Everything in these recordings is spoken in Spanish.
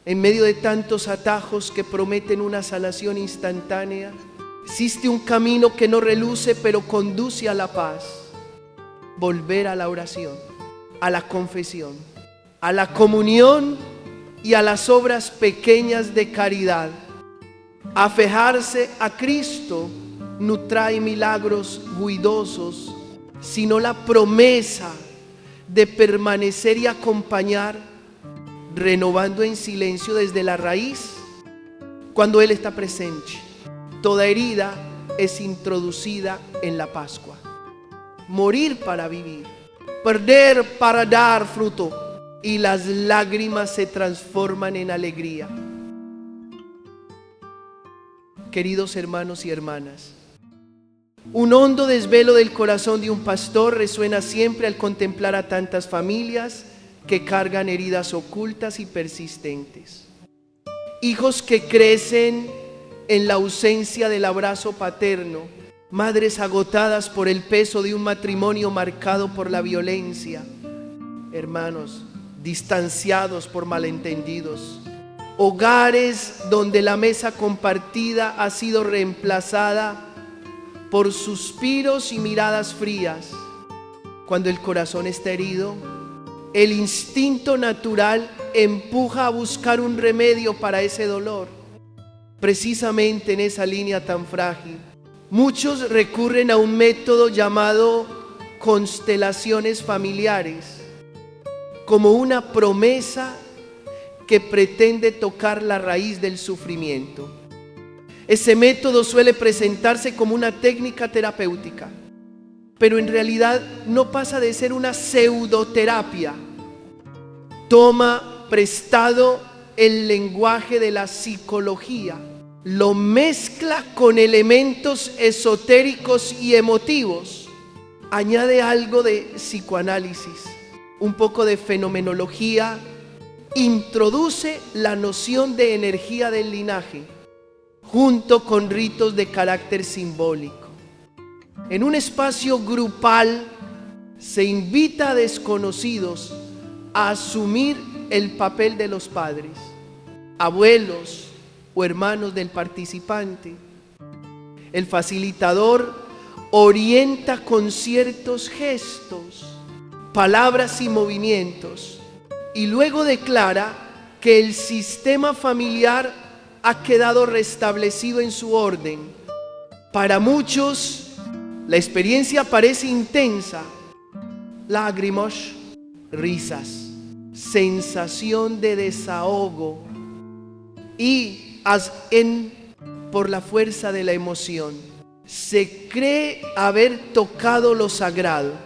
En medio de tantos atajos que prometen una sanación instantánea, existe un camino que no reluce pero conduce a la paz. Volver a la oración, a la confesión, a la comunión y a las obras pequeñas de caridad. Afejarse a Cristo no trae milagros ruidosos, sino la promesa de permanecer y acompañar, renovando en silencio desde la raíz cuando Él está presente. Toda herida es introducida en la Pascua. Morir para vivir, perder para dar fruto, y las lágrimas se transforman en alegría. Queridos hermanos y hermanas, un hondo desvelo del corazón de un pastor resuena siempre al contemplar a tantas familias que cargan heridas ocultas y persistentes. Hijos que crecen en la ausencia del abrazo paterno, madres agotadas por el peso de un matrimonio marcado por la violencia, hermanos distanciados por malentendidos, hogares donde la mesa compartida ha sido reemplazada por suspiros y miradas frías. Cuando el corazón está herido, el instinto natural empuja a buscar un remedio para ese dolor. Precisamente en esa línea tan frágil, muchos recurren a un método llamado constelaciones familiares, como una promesa que pretende tocar la raíz del sufrimiento. Ese método suele presentarse como una técnica terapéutica, pero en realidad no pasa de ser una pseudoterapia. Toma prestado el lenguaje de la psicología, lo mezcla con elementos esotéricos y emotivos, añade algo de psicoanálisis, un poco de fenomenología, introduce la noción de energía del linaje, junto con ritos de carácter simbólico. En un espacio grupal se invita a desconocidos a asumir el papel de los padres, abuelos o hermanos del participante. El facilitador orienta con ciertos gestos, palabras y movimientos, y luego declara que el sistema familiar ha quedado restablecido en su orden. Para muchos, la experiencia parece intensa: lágrimas, risas, sensación de desahogo y por la fuerza de la emoción se cree haber tocado lo sagrado.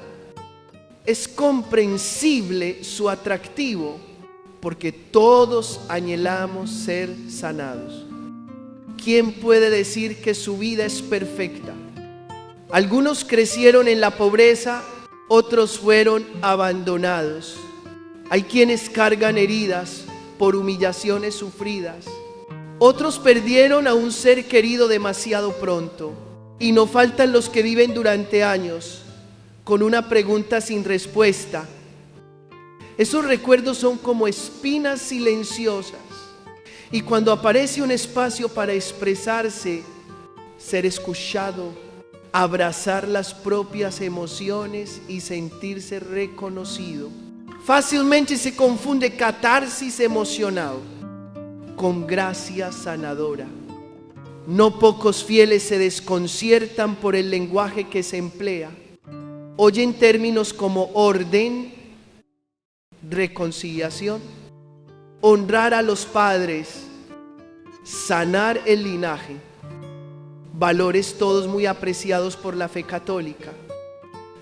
Es comprensible su atractivo, porque todos anhelamos ser sanados. ¿Quién puede decir que su vida es perfecta? Algunos crecieron en la pobreza, otros fueron abandonados. Hay quienes cargan heridas por humillaciones sufridas. Otros perdieron a un ser querido demasiado pronto. Y no faltan los que viven durante años con una pregunta sin respuesta. Esos recuerdos son como espinas silenciosas, y cuando aparece un espacio para expresarse, ser escuchado, abrazar las propias emociones y sentirse reconocido, fácilmente se confunde catarsis emocional con gracia sanadora. No pocos fieles se desconciertan por el lenguaje que se emplea. Oyen términos como orden, reconciliación, honrar a los padres, sanar el linaje, valores todos muy apreciados por la fe católica.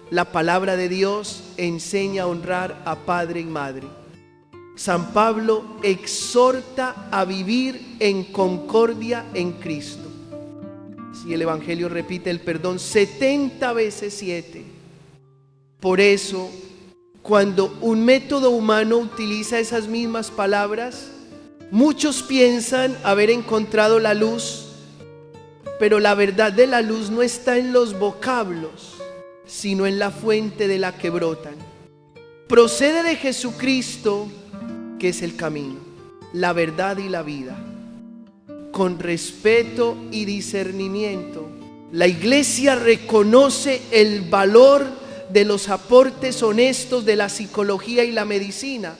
La palabra de Dios enseña a honrar a padre y madre. San Pablo exhorta a vivir en concordia en Cristo. Si el Evangelio repite el perdón 70 veces 7. Por eso, cuando un método humano utiliza esas mismas palabras, muchos piensan haber encontrado la luz, pero la verdad de la luz no está en los vocablos, sino en la fuente de la que brotan. Procede de Jesucristo, que es el camino. la verdad y la vida, con respeto y discernimiento. La iglesia reconoce el valor de los aportes honestos de la psicología y la medicina.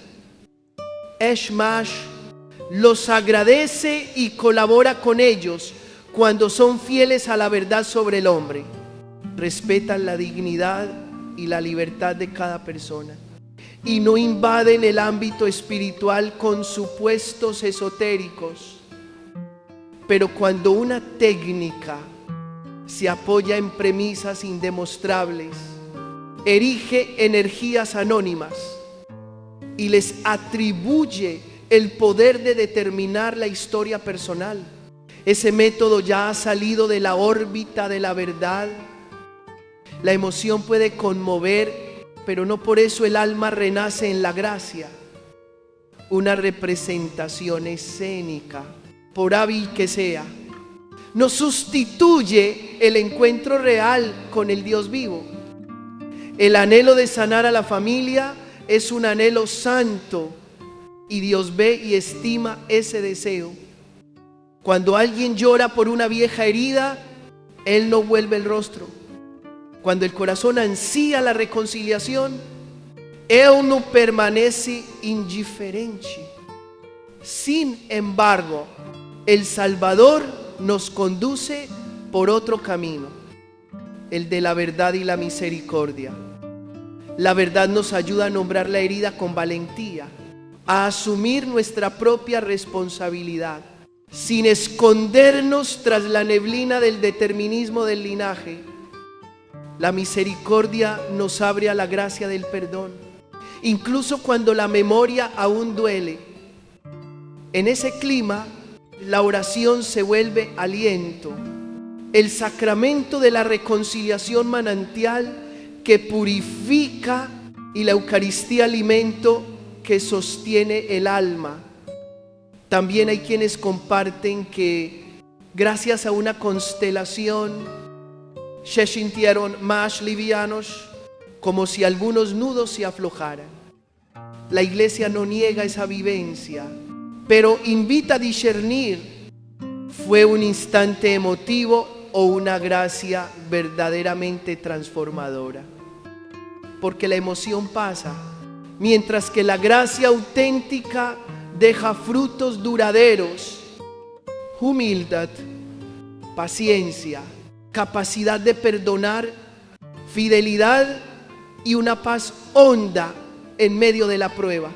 Eshmash los agradece y colabora con ellos cuando son fieles a la verdad sobre el hombre. Respetan la dignidad y la libertad de cada persona y no invaden el ámbito espiritual con supuestos esotéricos. Pero cuando una técnica se apoya en premisas indemostrables, erige energías anónimas y les atribuye el poder de determinar la historia personal, ese método ya ha salido de la órbita de la verdad. La emoción puede conmover, pero no por eso el alma renace en la gracia. Una representación escénica, por hábil que sea, no sustituye el encuentro real con el Dios vivo. El anhelo de sanar a la familia es un anhelo santo y Dios ve y estima ese deseo. Cuando alguien llora por una vieja herida, Él no vuelve el rostro. Cuando el corazón ansía la reconciliación, Él no permanece indiferente. Sin embargo, el Salvador nos conduce por otro camino, el de la verdad y la misericordia. La verdad nos ayuda a nombrar la herida con valentía, a asumir nuestra propia responsabilidad, sin escondernos tras la neblina del determinismo del linaje. La misericordia nos abre a la gracia del perdón, incluso cuando la memoria aún duele. En ese clima, la oración se vuelve aliento, el sacramento de la reconciliación manantial que purifica y la Eucaristía alimento que sostiene el alma. También hay quienes comparten que gracias a una constelación se sintieron más livianos, como si algunos nudos se aflojaran. La iglesia no niega esa vivencia, pero invita a discernir, ¿fue un instante emotivo o una gracia verdaderamente transformadora? Porque la emoción pasa, mientras que la gracia auténtica deja frutos duraderos: humildad, paciencia, capacidad de perdonar, fidelidad y una paz honda en medio de la prueba.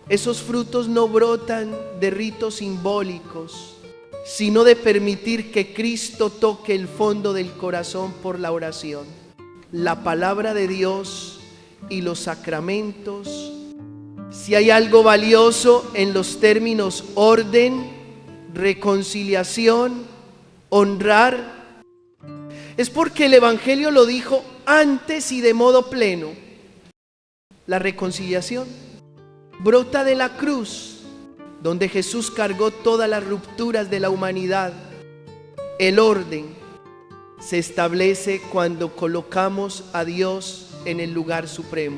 Esos frutos no brotan de ritos simbólicos, sino de permitir que Cristo toque el fondo del corazón por la oración, la palabra de Dios y los sacramentos. Si hay algo valioso en los términos orden, reconciliación, honrar, es porque el Evangelio lo dijo antes y de modo pleno. La reconciliación brota de la cruz, donde Jesús cargó todas las rupturas de la humanidad. El orden se establece cuando colocamos a Dios en el lugar supremo,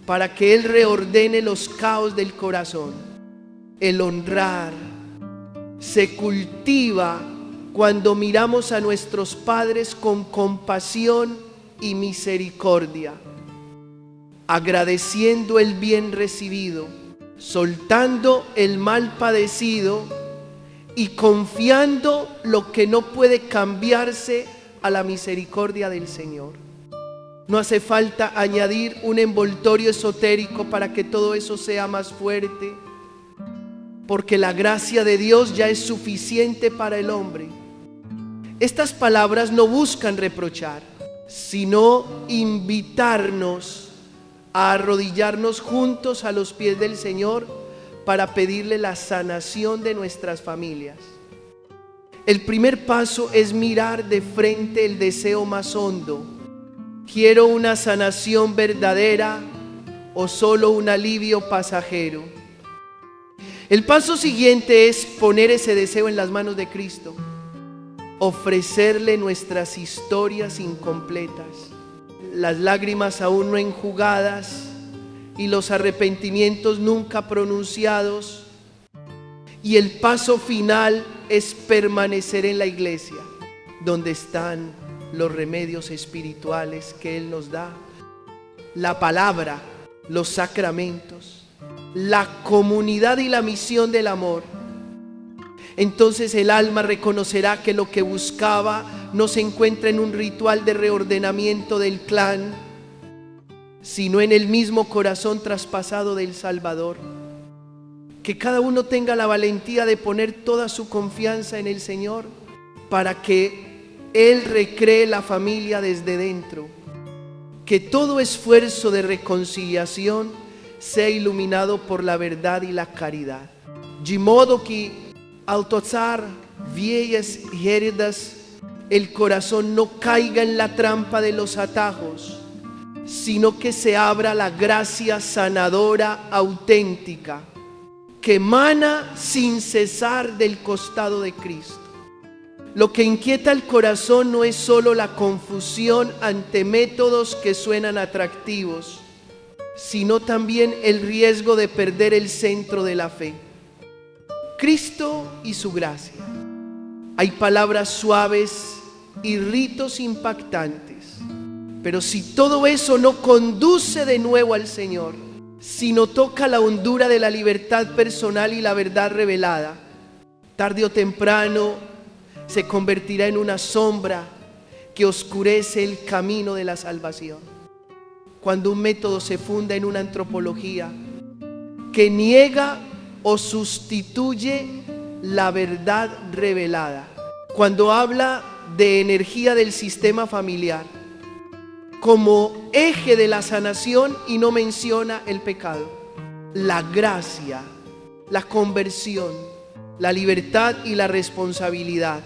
para que Él reordene los caos del corazón. El honrar se cultiva cuando miramos a nuestros padres con compasión y misericordia, agradeciendo el bien recibido, soltando el mal padecido y confiando lo que no puede cambiarse a la misericordia del Señor. No hace falta añadir un envoltorio esotérico para que todo eso sea más fuerte, porque la gracia de Dios ya es suficiente para el hombre. Estas palabras no buscan reprochar, sino invitarnos a arrodillarnos juntos a los pies del Señor para pedirle la sanación de nuestras familias. El primer paso es mirar de frente el deseo más hondo. ¿Quiero una sanación verdadera o solo un alivio pasajero? El paso siguiente es poner ese deseo en las manos de Cristo, ofrecerle nuestras historias incompletas, las lágrimas aún no enjugadas y los arrepentimientos nunca pronunciados, Y el paso final es permanecer en la iglesia, donde están los remedios espirituales que Él nos da, la palabra, los sacramentos, la comunidad y la misión del amor. Entonces el alma reconocerá que lo que buscaba no se encuentra en un ritual de reordenamiento del clan, sino en el mismo corazón traspasado del Salvador. Que cada uno tenga la valentía de poner toda su confianza en el Señor para que Él recree la familia desde dentro. Que todo esfuerzo de reconciliación sea iluminado por la verdad y la caridad. De modo que al tozar viejas heridas, el corazón no caiga en la trampa de los atajos, sino que se abra la gracia sanadora auténtica que emana sin cesar del costado de Cristo. Lo que inquieta el corazón no es solo la confusión ante métodos que suenan atractivos, sino también el riesgo de perder el centro de la fe. Cristo y su gracia. Hay palabras suaves y ritos impactantes, pero si todo eso no conduce de nuevo al Señor, si no toca la hondura de la libertad personal y la verdad revelada, tarde o temprano se convertirá en una sombra que oscurece el camino de la salvación. Cuando un método se funda en una antropología que niega o sustituye la verdad revelada, cuando habla de energía del sistema familiar como eje de la sanación y no menciona el pecado, la gracia, la conversión, la libertad y la responsabilidad,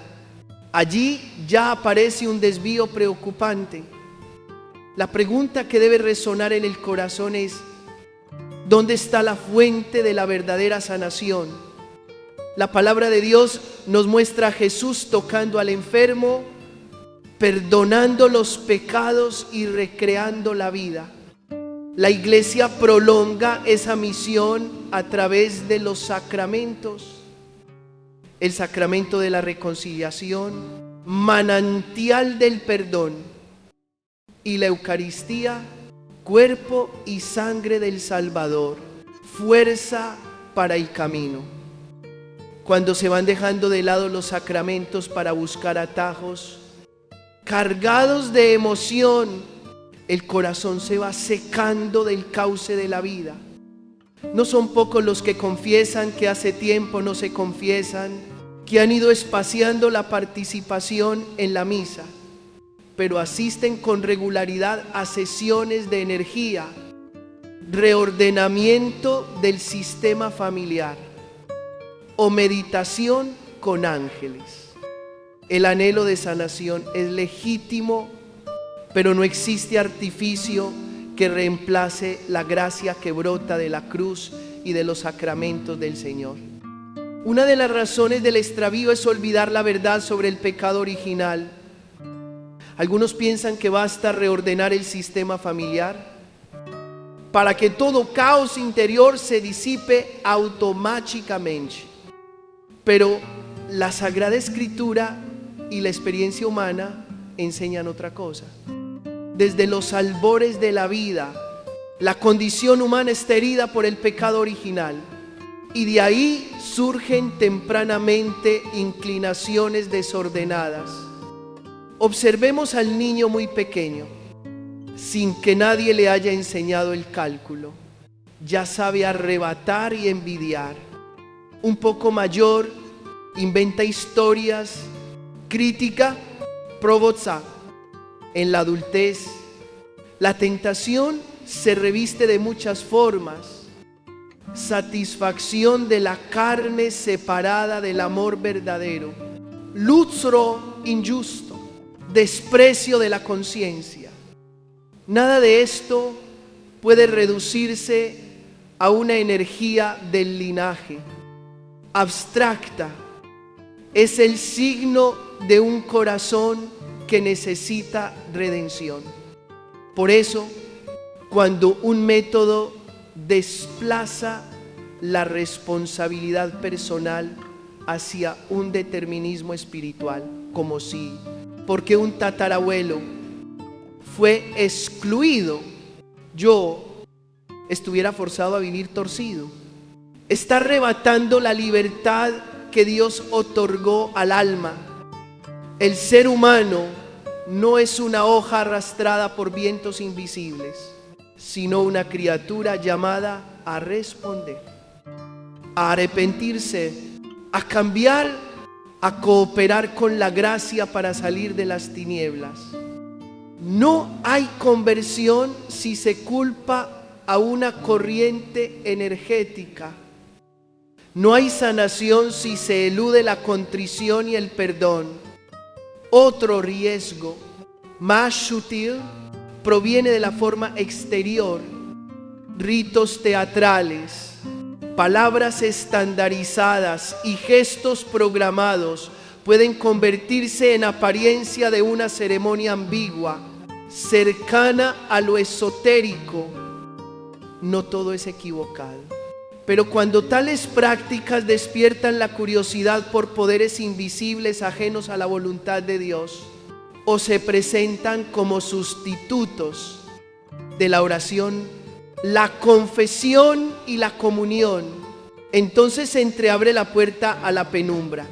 allí ya aparece un desvío preocupante. La pregunta que debe resonar en el corazón es: ¿dónde está la fuente de la verdadera sanación? La palabra de Dios nos muestra a Jesús tocando al enfermo, perdonando los pecados y recreando la vida. La iglesia prolonga esa misión a través de los sacramentos. El sacramento de la reconciliación, manantial del perdón, y la Eucaristía, cuerpo y sangre del Salvador, fuerza para el camino. Cuando se van dejando de lado los sacramentos para buscar atajos, cargados de emoción, el corazón se va secando del cauce de la vida. No son pocos los que confiesan que hace tiempo no se confiesan, que han ido espaciando la participación en la misa, pero asisten con regularidad a sesiones de energía, reordenamiento del sistema familiar o meditación con ángeles. El anhelo de sanación es legítimo, pero no existe artificio que reemplace la gracia que brota de la cruz y de los sacramentos del Señor. Una de las razones del extravío es olvidar la verdad sobre el pecado original. Algunos piensan que basta reordenar el sistema familiar para que todo caos interior se disipe automáticamente. Pero la Sagrada Escritura y la experiencia humana enseñan otra cosa. Desde los albores de la vida, la condición humana está herida por el pecado original, y de ahí surgen tempranamente inclinaciones desordenadas. Observemos al niño muy pequeño, sin que nadie le haya enseñado el cálculo. Ya sabe arrebatar y envidiar. Un poco mayor, inventa historias, crítica, provoza. En la adultez, la tentación se reviste de muchas formas. Satisfacción de la carne separada del amor verdadero, lustro injusto, desprecio de la conciencia. Nada de esto puede reducirse a una energía del linaje abstracta. Es el signo de un corazón que necesita redención. Por eso, cuando un método desplaza la responsabilidad personal hacia un determinismo espiritual, como si, porque un tatarabuelo fue excluido, yo estuviera forzado a vivir torcido. Está arrebatando la libertad que Dios otorgó al alma. El ser humano no es una hoja arrastrada por vientos invisibles, sino una criatura llamada a responder, a arrepentirse, a cambiar, a cooperar con la gracia para salir de las tinieblas. No hay conversión si se culpa a una corriente energética. No hay sanación si se elude la contrición y el perdón. Otro riesgo, más sutil, proviene de la forma exterior. Ritos teatrales, palabras estandarizadas y gestos programados pueden convertirse en apariencia de una ceremonia ambigua, cercana a lo esotérico. No todo es equivocado, pero cuando tales prácticas despiertan la curiosidad por poderes invisibles ajenos a la voluntad de Dios, o se presentan como sustitutos de la oración, la confesión y la comunión, entonces se entreabre la puerta a la penumbra.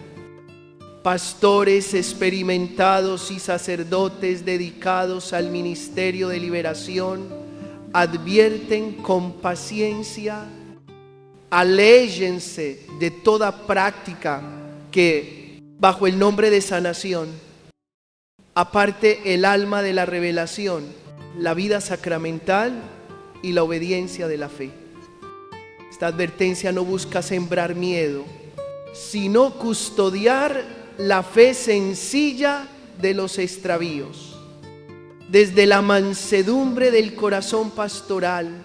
Pastores experimentados y sacerdotes dedicados al ministerio de liberación advierten con paciencia: aléjense de toda práctica que, bajo el nombre de sanación, aparte el alma de la revelación, la vida sacramental y la obediencia de la fe. Esta advertencia no busca sembrar miedo, sino custodiar la fe sencilla de los extravíos. Desde la mansedumbre del corazón pastoral,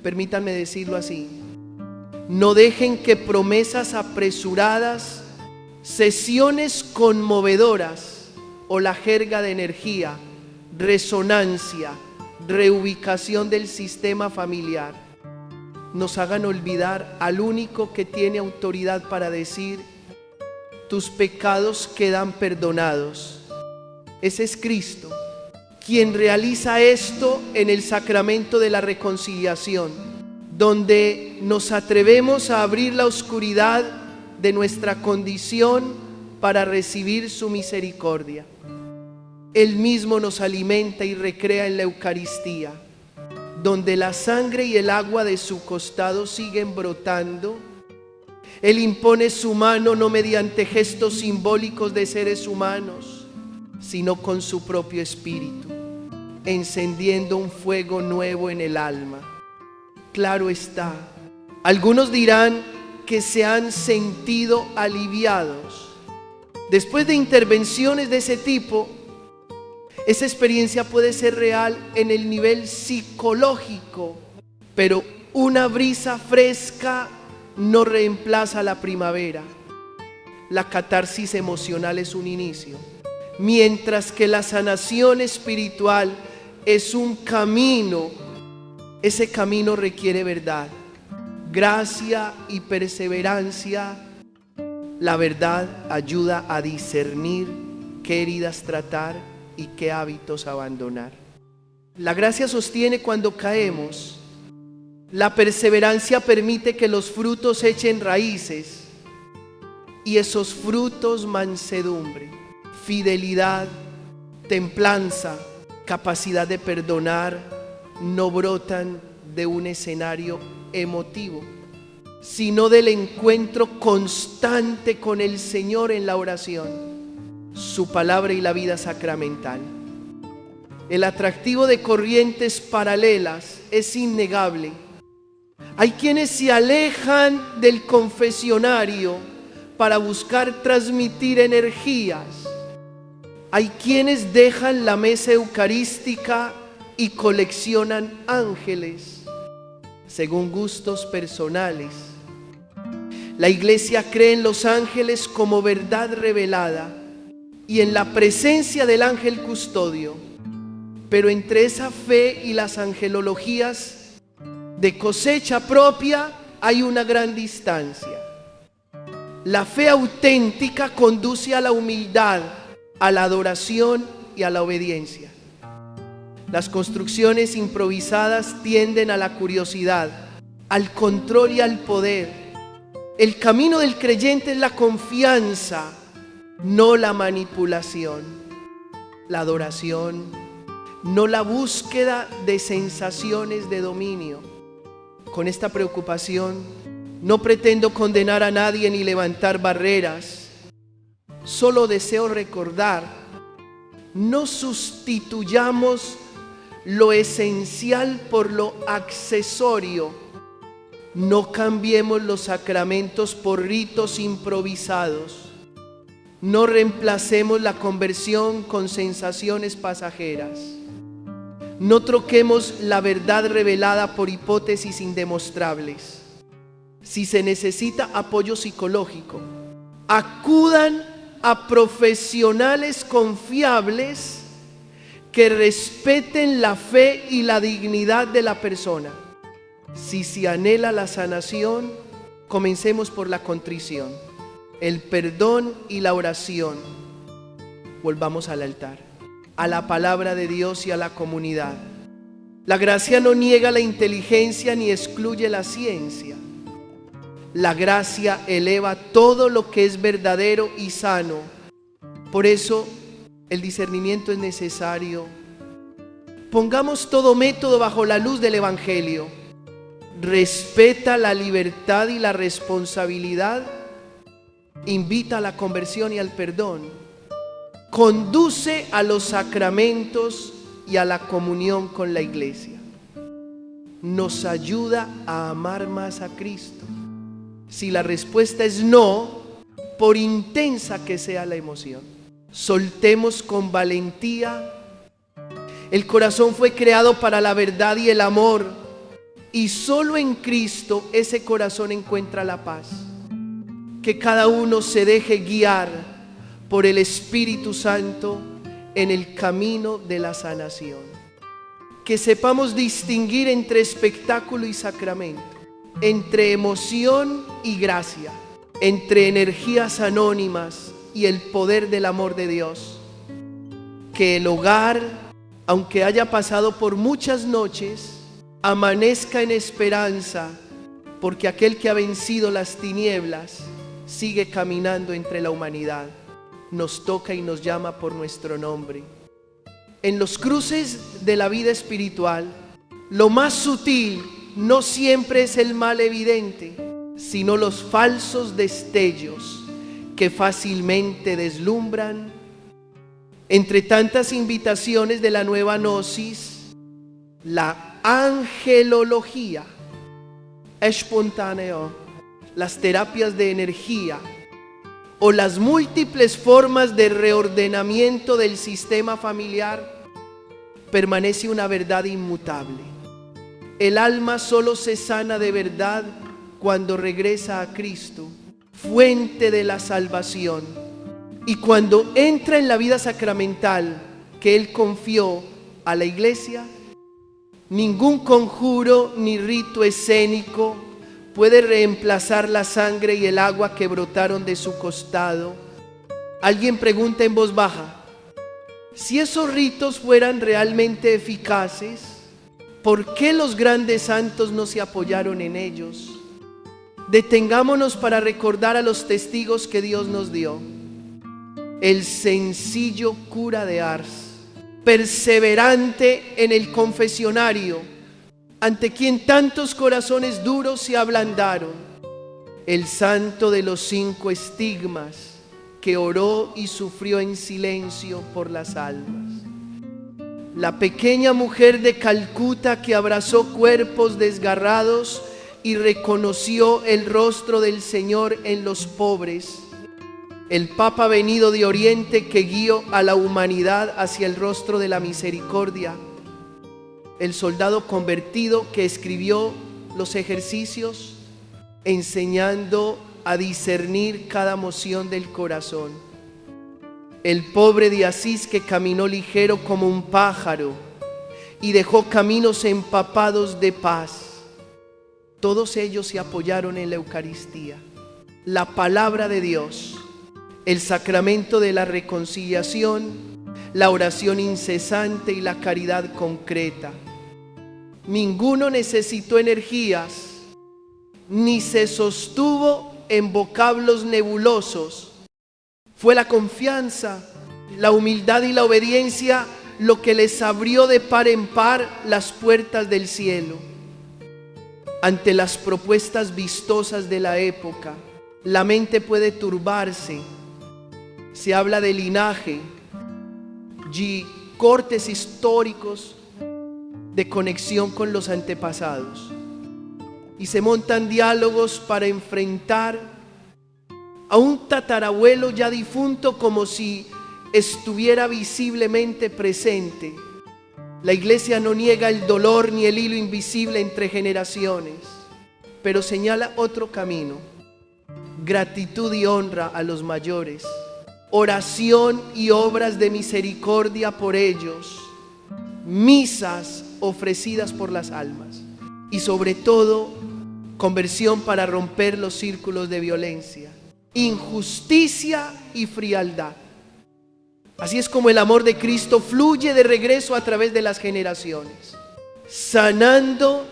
permítanme decirlo así, no dejen que promesas apresuradas, sesiones conmovedoras o la jerga de energía, resonancia, reubicación del sistema familiar nos hagan olvidar al único que tiene autoridad para decir: tus pecados quedan perdonados. Ese es Cristo, quien realiza esto en el sacramento de la reconciliación, donde nos atrevemos a abrir la oscuridad de nuestra condición para recibir su misericordia. Él mismo nos alimenta y recrea en la Eucaristía, donde la sangre y el agua de su costado siguen brotando. Él impone su mano no mediante gestos simbólicos de seres humanos, sino con su propio espíritu, encendiendo un fuego nuevo en el alma. Claro está, algunos dirán que se han sentido aliviados. Después de intervenciones de ese tipo, esa experiencia puede ser real en el nivel psicológico, pero una brisa fresca no reemplaza la primavera. La catarsis emocional es un inicio, mientras que la sanación espiritual es un camino. Ese camino requiere verdad, gracia y perseverancia. La verdad ayuda a discernir qué heridas tratar y qué hábitos abandonar. La gracia sostiene cuando caemos. La perseverancia permite que los frutos echen raíces, y esos frutos: mansedumbre, fidelidad, templanza, capacidad de perdonar, no brotan de un escenario emotivo, sino del encuentro constante con el Señor en la oración, su palabra y la vida sacramental. El atractivo de corrientes paralelas es innegable. Hay quienes se alejan del confesionario para buscar transmitir energías. Hay quienes dejan la mesa eucarística y coleccionan ángeles, según gustos personales. La Iglesia cree en los ángeles como verdad revelada y en la presencia del ángel custodio, pero entre esa fe y las angelologías de cosecha propia hay una gran distancia. La fe auténtica conduce a la humildad, a la adoración y a la obediencia. Las construcciones improvisadas tienden a la curiosidad, al control y al poder. El camino del creyente es la confianza, no la manipulación, la adoración, no la búsqueda de sensaciones de dominio. Con esta preocupación, no pretendo condenar a nadie ni levantar barreras. Solo deseo recordar, no sustituyamos lo esencial por lo accesorio. No cambiemos los sacramentos por ritos improvisados. No reemplacemos la conversión con sensaciones pasajeras. No troquemos la verdad revelada por hipótesis indemostrables. Si se necesita apoyo psicológico, acudan a profesionales confiables que respeten la fe y la dignidad de la persona. Si se anhela la sanación, comencemos por la contrición, el perdón y la oración. Volvamos al altar, a la palabra de Dios y a la comunidad. La gracia no niega la inteligencia ni excluye la ciencia. La gracia eleva todo lo que es verdadero y sano. Por eso el discernimiento es necesario. Pongamos todo método bajo la luz del Evangelio. Respeta la libertad y la responsabilidad. Invita a la conversión y al perdón. Conduce a los sacramentos y a la comunión con la iglesia. Nos ayuda a amar más a Cristo. Si la respuesta es no, por intensa que sea la emoción, soltemos con valentía. El corazón fue creado para la verdad y el amor, y solo en Cristo ese corazón encuentra la paz. Que cada uno se deje guiar por el Espíritu Santo en el camino de la sanación. Que sepamos distinguir entre espectáculo y sacramento, entre emoción y gracia, entre energías anónimas y el poder del amor de Dios. Que el hogar, aunque haya pasado por muchas noches, amanezca en esperanza, porque aquel que ha vencido las tinieblas sigue caminando entre la humanidad. Nos toca y nos llama por nuestro nombre. En los cruces de la vida espiritual, lo más sutil no siempre es el mal evidente, sino los falsos destellos que fácilmente deslumbran. Entre tantas invitaciones de la nueva gnosis, la angelología, espontáneo, las terapias de energía o las múltiples formas de reordenamiento del sistema familiar, permanece una verdad inmutable. El alma solo se sana de verdad cuando regresa a Cristo, fuente de la salvación, y cuando entra en la vida sacramental que Él confió a la iglesia. Ningún conjuro ni rito escénico puede reemplazar la sangre y el agua que brotaron de su costado. Alguien pregunta en voz baja: si esos ritos fueran realmente eficaces, ¿por qué los grandes santos no se apoyaron en ellos? Detengámonos para recordar a los testigos que Dios nos dio. El sencillo cura de Ars, perseverante en el confesionario, ante quien tantos corazones duros se ablandaron. El santo de los 5 estigmas, que oró y sufrió en silencio por las almas. La pequeña mujer de Calcuta que abrazó cuerpos desgarrados y reconoció el rostro del Señor en los pobres. El Papa venido de Oriente que guió a la humanidad hacia el rostro de la misericordia. El soldado convertido que escribió los ejercicios enseñando a discernir cada moción del corazón. El pobre de Asís que caminó ligero como un pájaro y dejó caminos empapados de paz. Todos ellos se apoyaron en la Eucaristía, la palabra de Dios, el sacramento de la reconciliación, la oración incesante y la caridad concreta. Ninguno necesitó energías, ni se sostuvo en vocablos nebulosos. Fue la confianza, la humildad y la obediencia lo que les abrió de par en par las puertas del cielo. Ante las propuestas vistosas de la época, la mente puede turbarse. Se habla de linaje, de cortes históricos, de conexión con los antepasados. Y se montan diálogos para enfrentar a un tatarabuelo ya difunto como si estuviera visiblemente presente. La Iglesia no niega el dolor ni el hilo invisible entre generaciones, pero señala otro camino: gratitud y honra a los mayores, oración y obras de misericordia por ellos, misas ofrecidas por las almas y sobre todo conversión para romper los círculos de violencia, injusticia y frialdad. Así es como el amor de Cristo fluye de regreso a través de las generaciones, sanando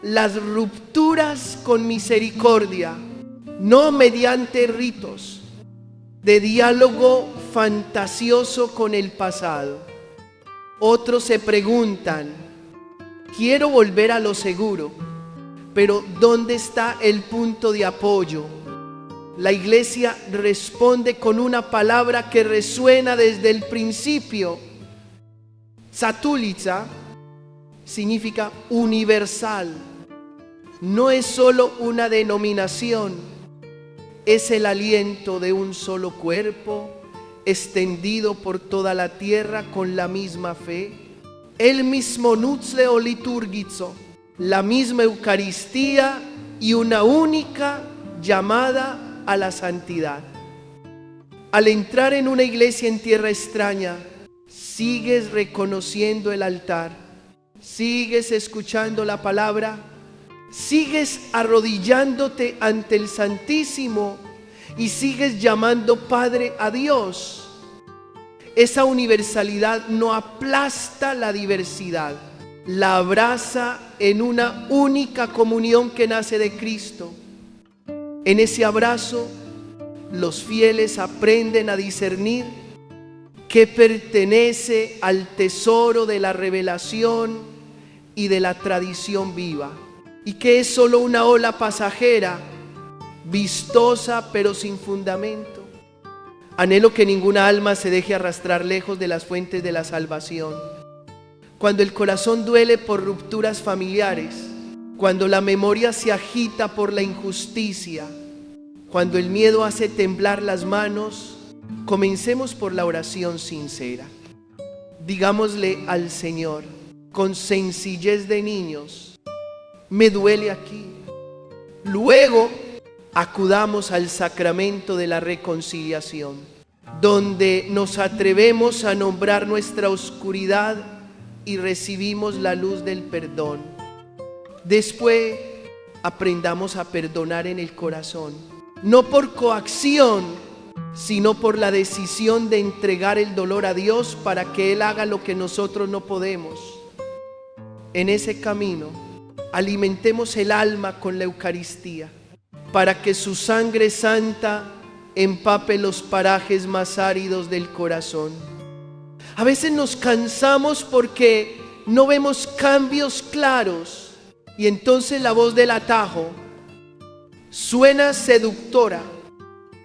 las rupturas con misericordia, no mediante ritos de diálogo fantasioso con el pasado. Otros se preguntan: quiero volver a lo seguro, pero ¿dónde está el punto de apoyo? La Iglesia responde con una palabra que resuena desde el principio. Satulitza significa universal. No es solo una denominación, es el aliento de un solo cuerpo, extendido por toda la tierra con la misma fe. El mismo nucleo litúrgico, la misma Eucaristía y una única llamada a la santidad. Al entrar en una iglesia en tierra extraña, sigues reconociendo el altar, sigues escuchando la palabra, sigues arrodillándote ante el Santísimo y sigues llamando Padre a Dios. Esa universalidad no aplasta la diversidad, la abraza en una única comunión que nace de Cristo. En ese abrazo, los fieles aprenden a discernir qué pertenece al tesoro de la revelación y de la tradición viva, y qué es solo una ola pasajera, vistosa pero sin fundamento. Anhelo que ninguna alma se deje arrastrar lejos de las fuentes de la salvación. Cuando el corazón duele por rupturas familiares, cuando la memoria se agita por la injusticia, cuando el miedo hace temblar las manos, comencemos por la oración sincera. Digámosle al Señor con sencillez de niños: me duele aquí. Luego acudamos al sacramento de la reconciliación, donde nos atrevemos a nombrar nuestra oscuridad y recibimos la luz del perdón. Después aprendamos a perdonar en el corazón, no por coacción, sino por la decisión de entregar el dolor a Dios para que Él haga lo que nosotros no podemos. En ese camino, alimentemos el alma con la Eucaristía, para que su sangre santa empape los parajes más áridos del corazón. A veces nos cansamos porque no vemos cambios claros y entonces la voz del atajo suena seductora.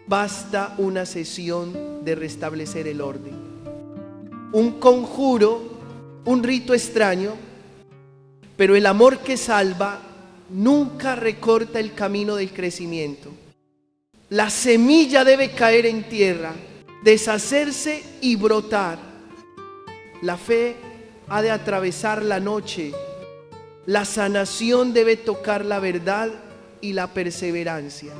Basta una sesión de restablecer el orden, un conjuro, un rito extraño, pero el amor que salva nunca recorta el camino del crecimiento. La semilla debe caer en tierra, deshacerse y brotar. La fe ha de atravesar la noche. La sanación debe tocar la verdad y la perseverancia.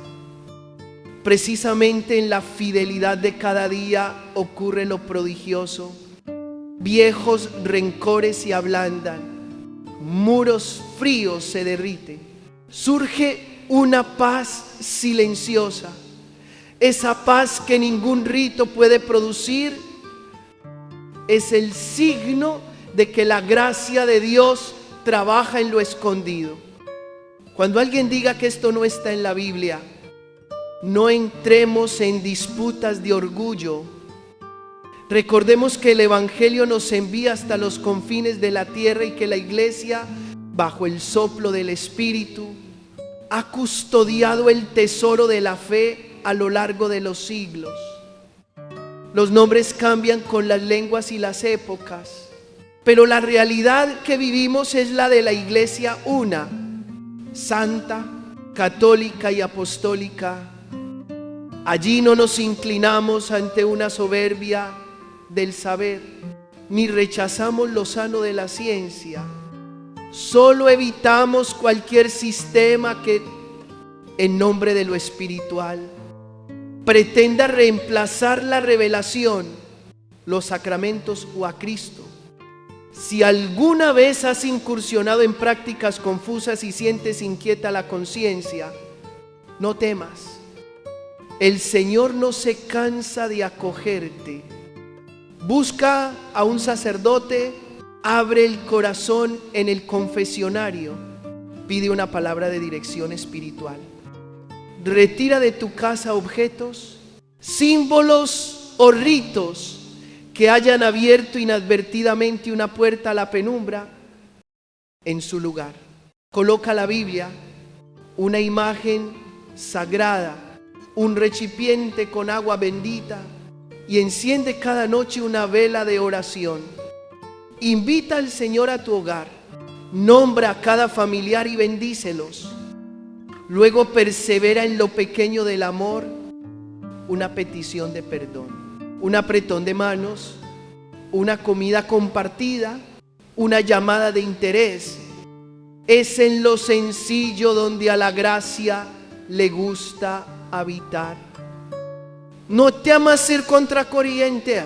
Precisamente en la fidelidad de cada día ocurre lo prodigioso. Viejos rencores se ablandan, muros fríos se derriten, surge una paz silenciosa. Esa paz que ningún rito puede producir es el signo de que la gracia de Dios trabaja en lo escondido. Cuando alguien diga que esto no está en la Biblia, no entremos en disputas de orgullo. Recordemos que el Evangelio nos envía hasta los confines de la tierra y que la iglesia, bajo el soplo del Espíritu, ha custodiado el tesoro de la fe a lo largo de los siglos. Los nombres cambian con las lenguas y las épocas, pero la realidad que vivimos es la de la iglesia una, santa, católica y apostólica. Allí no nos inclinamos ante una soberbia del saber, ni rechazamos lo sano de la ciencia. Solo evitamos cualquier sistema que, en nombre de lo espiritual, pretenda reemplazar la revelación, los sacramentos o a Cristo. Si alguna vez has incursionado en prácticas confusas y sientes inquieta la conciencia, no temas. El Señor no se cansa de acogerte. Busca a un sacerdote, abre el corazón en el confesionario, pide una palabra de dirección espiritual. Retira de tu casa objetos, símbolos o ritos que hayan abierto inadvertidamente una puerta a la penumbra en su lugar. Coloca la Biblia, una imagen sagrada, un recipiente con agua bendita y enciende cada noche una vela de oración. Invita al Señor a tu hogar, nombra a cada familiar y bendícelos. Luego persevera en lo pequeño del amor, una petición de perdón, un apretón de manos, una comida compartida, una llamada de interés. Es en lo sencillo donde a la gracia le gusta habitar. No te amas ser contracorriente,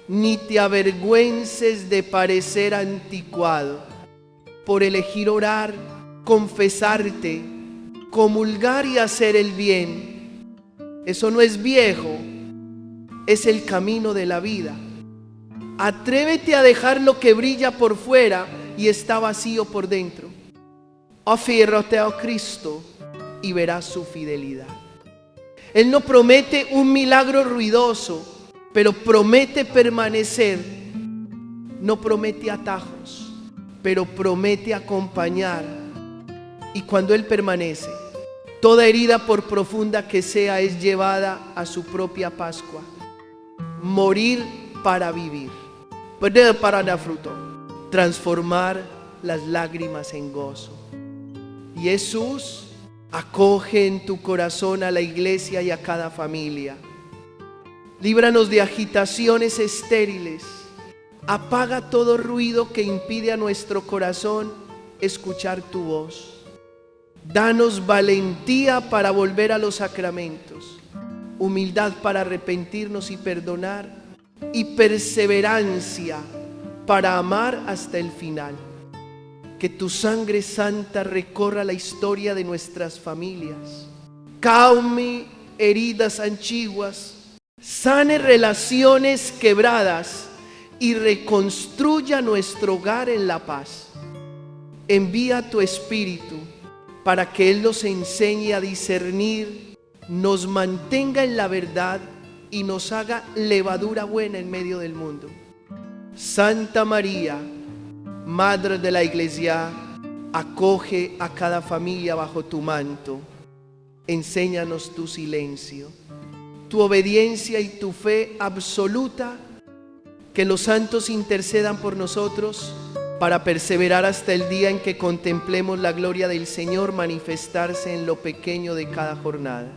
ni te avergüences de parecer anticuado. Por elegir orar, confesarte, comulgar y hacer el bien. Eso no es viejo, es el camino de la vida. Atrévete a dejar lo que brilla por fuera y está vacío por dentro. Aférrate a Cristo y verás su fidelidad. Él no promete un milagro ruidoso, pero promete permanecer. No promete atajos, pero promete acompañar. Y cuando Él permanece, toda herida, por profunda que sea, es llevada a su propia Pascua. Morir para vivir, perder para dar fruto, transformar las lágrimas en gozo. Y Jesús acoge en tu corazón a la iglesia y a cada familia. Líbranos de agitaciones estériles. Apaga todo ruido que impide a nuestro corazón escuchar tu voz. Danos valentía para volver a los sacramentos, humildad para arrepentirnos y perdonar, y perseverancia para amar hasta el final. Que tu sangre santa recorra la historia de nuestras familias, calme heridas antiguas, sane relaciones quebradas y reconstruya nuestro hogar en la paz. Envía tu Espíritu para que Él nos enseñe a discernir, nos mantenga en la verdad y nos haga levadura buena en medio del mundo. Santa María, Madre de la Iglesia, acoge a cada familia bajo tu manto. Enséñanos tu silencio, tu obediencia y tu fe absoluta. Que los santos intercedan por nosotros para perseverar hasta el día en que contemplemos la gloria del Señor manifestarse en lo pequeño de cada jornada.